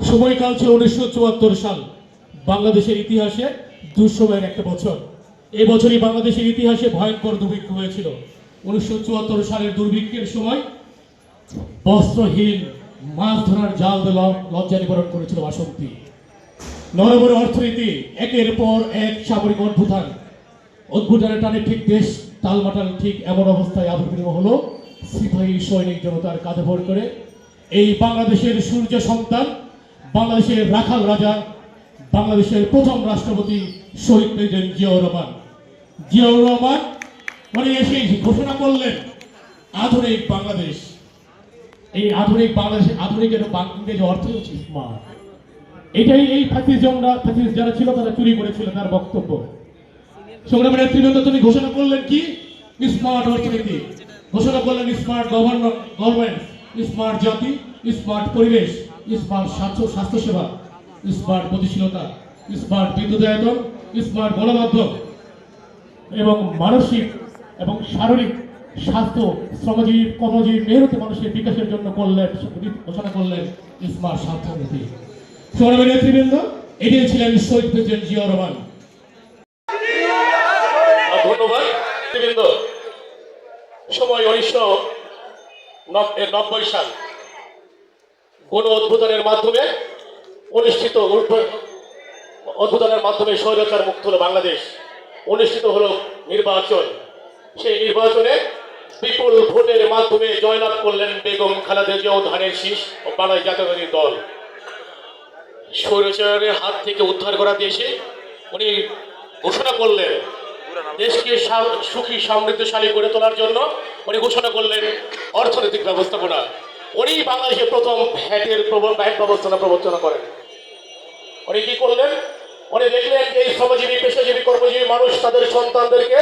সময়কাল ছিল 1974 সাল, বাংলাদেশের ইতিহাসে দুঃসময়ের একটা বছর। এই বছরই বাংলাদেশের ইতিহাসে ভয়ঙ্কর দুর্ভিক্ষ হয়েছিল। 1974 সালের দুর্ভিক্ষের সময় বস্ত্রহীন মাছ ধরার জাল লজ্জা নিবারণ করেছিল বাসন্তী। নরবরে অর্থনীতি একের পর এক সামরিক অভ্যুত্থানের টানে ঠিক দেশ টালমাটাল, ঠিক এমন অবস্থায় আবির্ভূত হলো সিপাহী সৈনিক জনতার কাঁধে ভর করে এই বাংলাদেশের সূর্য সন্তান, বাংলাদেশের রাখাল রাজা, বাংলাদেশের প্রথম রাষ্ট্রপতি শহীদ প্রেসিডেন্ট জিয়াউর রহমান উনি এসে ঘোষণা করলেন আধুনিক বাংলাদেশ। এই আধুনিক বাংলাদেশের আধুনিক ইংরেজি অর্থ হচ্ছে স্মার্ট। এটাই এই ফ্যাসিস্ট যারা ছিল তারা চুরি করেছিল তার বক্তব্য। সংগ্রামের নেতৃবৃন্দ তিনি ঘোষণা করলেন কি? স্মার্ট অর্থনীতি, ঘোষণা করলেন স্মার্ট গভর্নমেন্ট, স্মার্ট জাতি, স্মার্ট পরিবেশ, স্মার্ট স্বাস্থ্যসেবা, স্মার্ট গতিশীলতা, স্মার্ট বিদ্যুতায়তন, স্মার্ট গণমাধ্যম এবং মানসিক এবং শারীরিক স্বাস্থ্য, শ্রমজীবী কর্মজীবী মেহনতি মানুষের বিকাশের জন্য ঘোষণা করলেন স্মার্ট স্বাস্থ্যনীতি। সংগ্রামের নেতৃবৃন্দ, এটাই ছিলেন শহীদ প্রেসিডেন্ট জিয়াউর রহমান। ধন্যবাদ নেতৃবৃন্দ। সময় 1990 সাল, গণ অভ্যুত্থানের মাধ্যমে স্বৈরাচার মুক্ত হলো বাংলাদেশ। অনুষ্ঠিত হলো নির্বাচন। সেই নির্বাচনে বিপুল ভোটের মাধ্যমে জয়লাভ করলেন বেগম খালেদা জিয়া ও ধানের শীষ ও বাংলাদেশ জাতীয়তাবাদী দল। স্বৈরাচারের হাত থেকে উদ্ধার করা দেশে উনি ঘোষণা করলেন দেশকে সুখী সমৃদ্ধশালী করে তোলার জন্য উনি ঘোষণা করলেন অর্থনৈতিক ব্যবস্থাপনা। উনি বাংলাদেশের প্রথম ভ্যাট ব্যবস্থাপনা প্রবর্তন করেন। উনি কি করলেন? উনি দেখলেন এই শ্রমজীবী, পেশাজীবী, কর্মজীবী মানুষ তাদের সন্তানদেরকে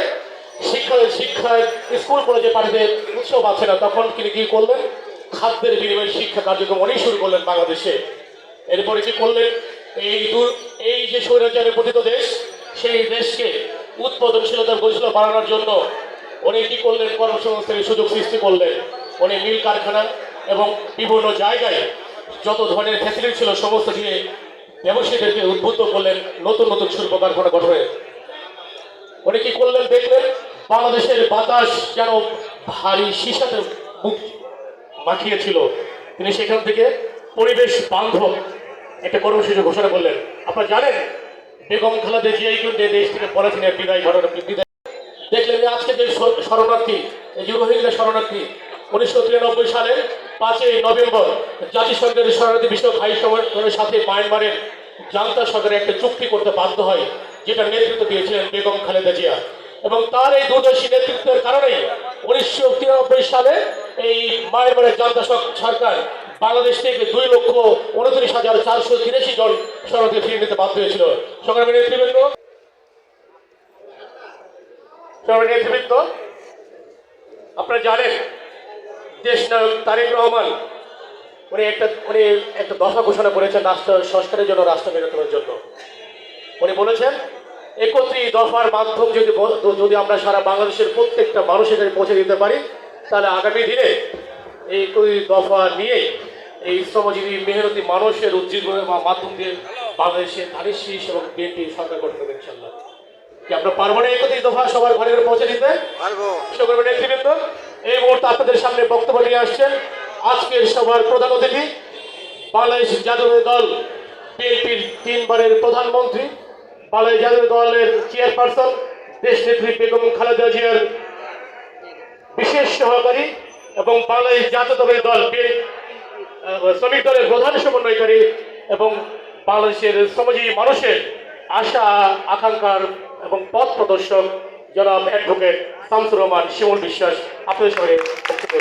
শিক্ষায় স্কুল কলেজে পাঠাতে উৎসাহ পাচ্ছে না। তখন তিনি কি করলেন? খাদ্যের বিনিময়ে শিক্ষা কার্যক্রম উনি শুরু করলেন বাংলাদেশে। এরপরে কি করলেন? এই যে স্বৈরাচারে পতিত দেশ, সেই দেশকে উৎপাদনশীলতার গতিশীল বাড়ানোর জন্য উনি কি করলেন? কর্মসংস্থানের সুযোগ সৃষ্টি করলেন। উনি মিল কারখানা এবং বিভিন্ন জায়গায় যত ধরনের ফ্যাসিলিটি ছিল সমস্ত দিয়ে ব্যবসায়ীদেরকে উদ্বুদ্ধ করলেন নতুন নতুন শিল্প কারখানা গঠনে। উনি কি করলেন? দেখলেন বাংলাদেশের বাতাস যেন ভারী সীসাতে মুখ মাখিয়েছিল। তিনি সেখান থেকে পরিবেশ বান্ধব একটা কর্মসূচি ঘোষণা করলেন। আপনারা জানেন বেগম খালেদা জিয়া কিন্তু দেশ থেকে পলিথিনের বিদায় দেখলেন যে আজকে যে শরণার্থী, এই যে রোহিঙ্গা শরণার্থী, 1993 সালে 5 নভেম্বর জাতিসংঘের শরণার্থী বিষয়ক হাই কমিশনের সাথে মায়ানমারের জান্তা সরকার একটা চুক্তি করতে বাধ্য হয়, যেটা নেতৃত্ব দিয়েছিলেন বেগম খালেদা জিয়া। এবং তার এই দূরদর্শী নেতৃত্বের কারণেই 1993 সালে এই মায়ানমারের জান্তা সরকার বাংলাদেশ থেকে 2,29,483 জন শরণার্থী ফিরিয়ে নিতে বাধ্য হয়েছিল। সংগ্রামী নেতৃবৃন্দ, আপনারা জানেন দেশ নায়ক তারেক রহমান উনি একটা দফা ঘোষণা করেছেন রাষ্ট্র সংস্কারের জন্য, রাষ্ট্র মেরামতের জন্য। উনি বলেছেন 31 দফার মাধ্যম যদি আমরা সারা বাংলাদেশের প্রত্যেকটা মানুষের কাছে পৌঁছে দিতে পারি, তাহলে আগামী দিনে এই 31 দফা নিয়ে এই শ্রমজীবী মেহনতি মানুষের উজ্জীবনের মাধ্যম দিয়ে বাংলাদেশের ধানের শীষ এবং বিএনপি সরকার গঠন করবে ইনশাআল্লাহ। কি আমরা পারবো না 31 দফা সবার ঘরে ঘরে পৌঁছে দিতে? পারবো। নেতৃবৃন্দ, এই মুহূর্তে আপনাদের সামনে বক্তব্য নিয়ে আসছেন আজকের সভার প্রধান অতিথি, বাংলাদেশ জাতীয় দল বিএনপির 3 বারের প্রধানমন্ত্রী, বাংলাদেশ জাতীয় দলের চেয়ারপারসন, দেশ নেত্রী বেগম খালেদা জিয়ার বিশেষ সহকারী এবং বাংলাদেশ জাতীয়তাবাদী দল শ্রমিক দলের প্রধান সমন্বয়কারী এবং বাংলাদেশের শ্রমজীবী মানুষের আশা আকাঙ্ক্ষার এবং পথ প্রদর্শক জনাব অ্যাডভোকেট শামসুর রহমান শিমুল বিশ্বাস আপনাদের সঙ্গে বক্তব্য